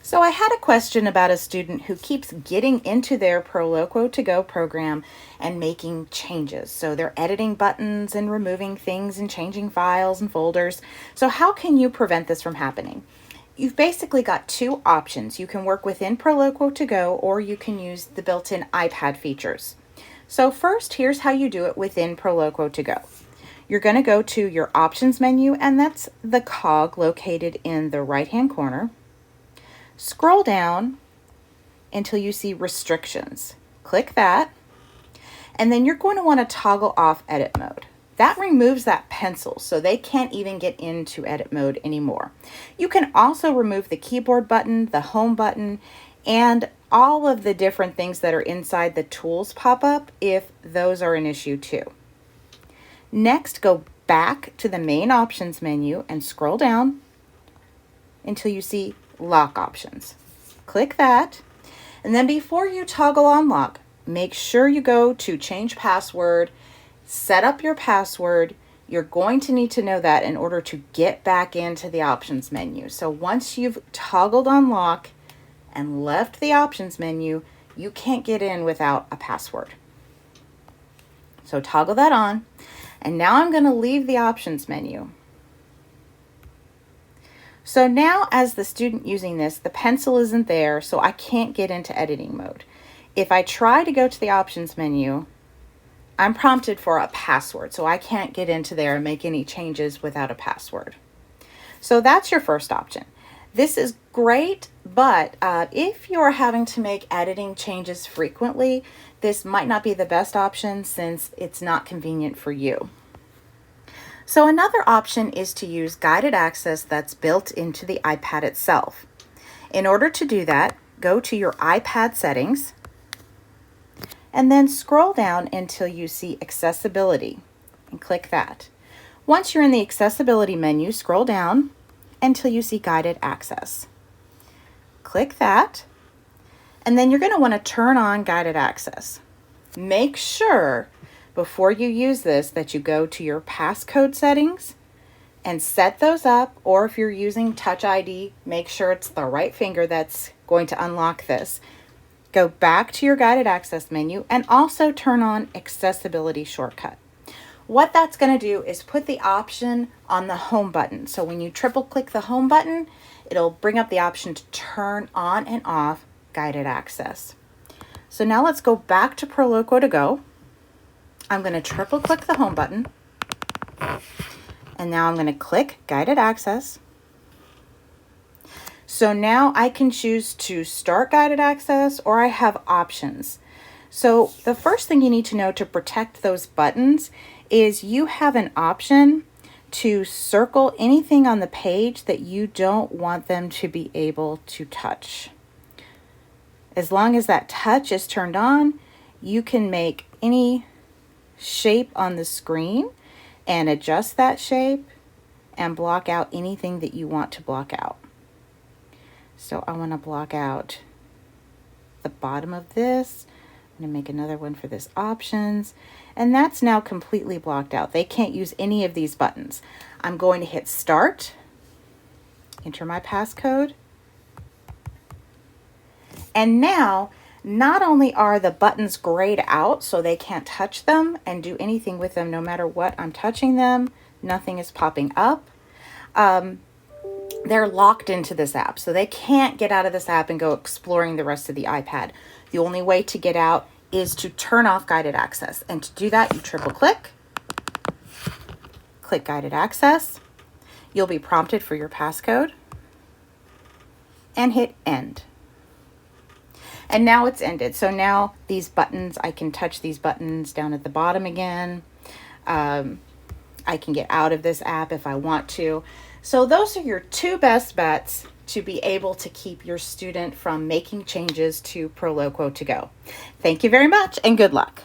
So I had a question about a student who keeps getting into their Proloquo2Go program and making changes. So they're editing buttons and removing things and changing files and folders. So how can you prevent this from happening? You've basically got two options. You can work within Proloquo2Go or you can use the built-in iPad features. So first, here's how you do it within Proloquo2Go. You're going to go to your options menu, and that's the cog located in the right-hand corner. Scroll down until you see restrictions. Click that, and then you're going to want to toggle off edit mode. That removes that pencil, so they can't even get into edit mode anymore. You can also remove the keyboard button, the home button, and all of the different things that are inside the tools pop-up if those are an issue too. Next, go back to the main options menu and scroll down until you see lock options. Click that, and then before you toggle on lock, make sure you go to change password, set up your password. You're going to need to know that in order to get back into the options menu. So once you've toggled on lock and left the options menu, you can't get in without a password. So toggle that on, and now I'm going to leave the options menu. So now as the student using this, the pencil isn't there, so I can't get into editing mode. If I try to go to the options menu, I'm prompted for a password, so I can't get into there and make any changes without a password. So that's your first option. This is great, but if you're having to make editing changes frequently, this might not be the best option since it's not convenient for you. So another option is to use guided access that's built into the iPad itself. In order to do that, go to your iPad settings and then scroll down until you see accessibility and click that. Once you're in the accessibility menu, scroll down until you see guided access. Click that, and then you're going to want to turn on guided access. Make sure before you use this that you go to your passcode settings and set those up, or if you're using Touch ID, make sure it's the right finger that's going to unlock this. Go back to your guided access menu and also turn on accessibility shortcut. What that's going to do is put the option on the home button. So when you triple click the home button, it'll bring up the option to turn on and off guided access. So now let's go back to Proloquo2Go. I'm going to triple click the home button, and now I'm going to click guided access. So now I can choose to start guided access, or I have options. So the first thing you need to know to protect those buttons is you have an option to circle anything on the page that you don't want them to be able to touch. As long as that touch is turned on, you can make any shape on the screen and adjust that shape and block out anything that you want to block out. So I want to block out the bottom of this. I'm going to make another one for this options, and that's now completely blocked out. They can't use any of these buttons. I'm going to hit start, enter my passcode, and now not only are the buttons grayed out so they can't touch them and do anything with them no matter what I'm touching them, nothing is popping up. They're locked into this app, so they can't get out of this app and go exploring the rest of the iPad. The only way to get out is to turn off guided access. And to do that, you triple click, click guided access. You'll be prompted for your passcode and hit end. And now it's ended. So now these buttons, I can touch these buttons down at the bottom again. I can get out of this app if I want to. So those are your two best bets to be able to keep your student from making changes to Proloquo2Go. Thank you very much and good luck.